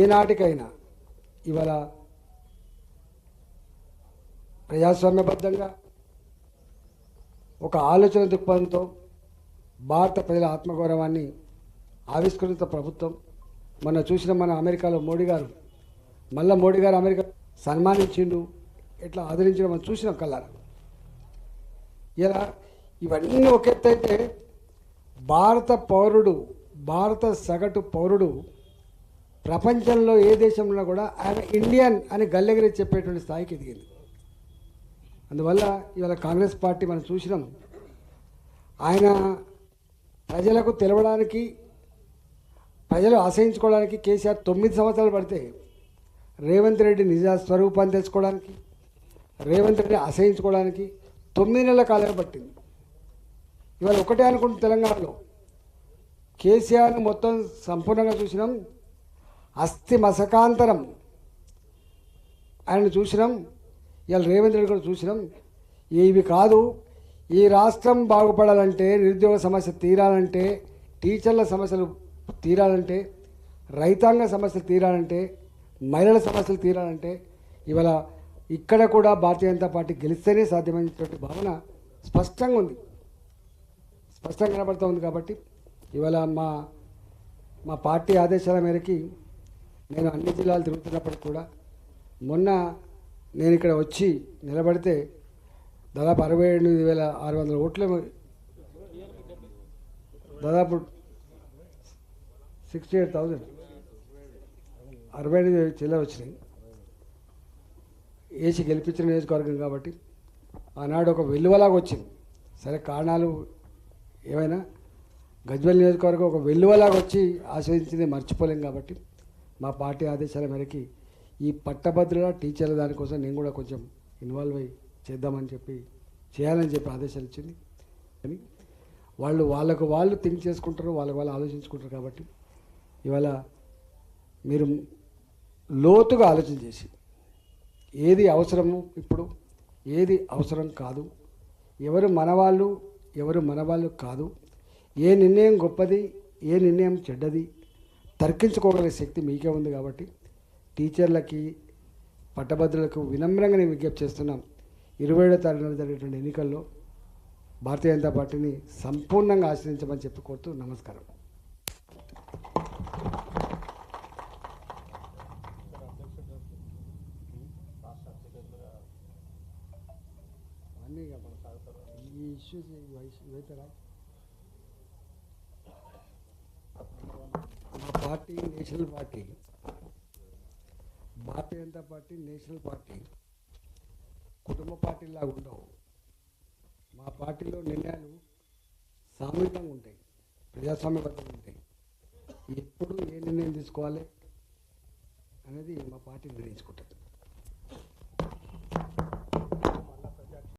ఏనాటికైనా ఇవాళ ప్రజాస్వామ్యబద్ధంగా ఒక ఆలోచన దృక్పథంతో భారత ప్రజల ఆత్మగౌరవాన్ని ఆవిష్కృత ప్రభుత్వం మొన్న చూసిన మన అమెరికాలో మోడీ గారు అమెరికా సన్మానించిండు, ఎట్లా ఆదరించడం మనం చూసినాం కల్లారా. ఇలా ఇవన్నీ ఒక ఎత్తు అయితే భారత సగటు పౌరుడు ప్రపంచంలో ఏ దేశంలో కూడా ఆయన ఇండియన్ అని గల్లెగిరి చెప్పేటువంటి స్థాయికి ఎదిగింది. అందువల్ల ఇవాళ కాంగ్రెస్ పార్టీ మనం చూసినాం, ఆయన ప్రజలకు తెలవడానికి, ప్రజలు ఆశ్రయించుకోవడానికి కేసీఆర్ 9 సంవత్సరాలు పడితే రేవంత్ రెడ్డి నిజ స్వరూపాన్ని తెలుసుకోవడానికి, రేవంత్ రెడ్డి ఆశ్రయించుకోవడానికి 9 నెలల కాలం పట్టింది. ఇవాళ ఒకటే అనుకుంటున్న తెలంగాణలో కేసీఆర్ని మొత్తం సంపూర్ణంగా చూసినాం, అస్థి మసకాంతరం ఆయనను చూసినాం. ఇవాళ రేవంత్ రెడ్డి కూడా చూసినాం. ఇవి కాదు, ఈ రాష్ట్రం బాగుపడాలంటే, నిరుద్యోగ సమస్య తీరాలంటే, టీచర్ల సమస్యలు తీరాలంటే, రైతాంగ సమస్యలు తీరాలంటే, మహిళల సమస్యలు తీరాలంటే ఇవాళ ఇక్కడ కూడా భారతీయ జనతా పార్టీ గెలిస్తేనే సాధ్యమైనటువంటి భావన స్పష్టంగా ఉంది, స్పష్టంగా కనబడుతూ ఉంది. కాబట్టి ఇవాళ మా పార్టీ ఆదేశాల మేరకి నేను అన్ని జిల్లాలు తిరుగుతున్నప్పటికి కూడా మొన్న నేను ఇక్కడ వచ్చి నిలబడితే దాదాపు 68,600 ఓట్లు, దాదాపు 68,000 68 చిల్లర వచ్చినాయి. వేసి గెలిపించిన నియోజకవర్గం కాబట్టి ఆనాడు ఒక వెల్లువలాగా వచ్చింది. సరే కారణాలు ఏమైనా గజ్వేల్ నియోజకవర్గం ఒక వెల్లువలాగా వచ్చి ఆశ్రయించింది మర్చిపోలేం. కాబట్టి మా పార్టీ ఆదేశాల మేరకి ఈ పట్టభద్రుల టీచర్ల దానికోసం నేను కూడా కొంచెం ఇన్వాల్వ్ అయ్యి చేయాలని చెప్పి ఆదేశాలు ఇచ్చింది. కానీ వాళ్ళు థింక్ చేసుకుంటారు, వాళ్ళు ఆలోచించుకుంటారు. కాబట్టి ఇవాళ మీరు లోతుగా ఆలోచన చేసి ఏది అవసరము, ఇప్పుడు ఏది అవసరం కాదు, ఎవరు మనవాళ్ళు కాదు, ఏ నిర్ణయం గొప్పది, ఏ నిర్ణయం చెడ్డది తర్కించుకోగలిగే శక్తి మీకే ఉంది. కాబట్టి టీచర్లకి, పట్టభద్రులకు వినమ్రంగా నేను విజ్ఞప్తి చేస్తున్నాం, 27వ తారీఖున జరిగేటువంటి ఎన్నికల్లో భారతీయ జనతా పార్టీని సంపూర్ణంగా ఆశ్రయించమని చెప్పి కోరుతూ నమస్కారం. ఈ ఇష్యూస్ ఇవైతే మా party national party, Bharatiya Janata party national party కుటుంబ పార్టీలాగా ఉండవు. మా పార్టీలో నిర్ణయాలు సామూహికంగా ఉంటాయి, ప్రజాస్వామ్యబద్ధంగా ఉంటాయి. ఎప్పుడు ఏ నిర్ణయం తీసుకోవాలి అనేది మా పార్టీ నిర్ణయించుకుంటుంది.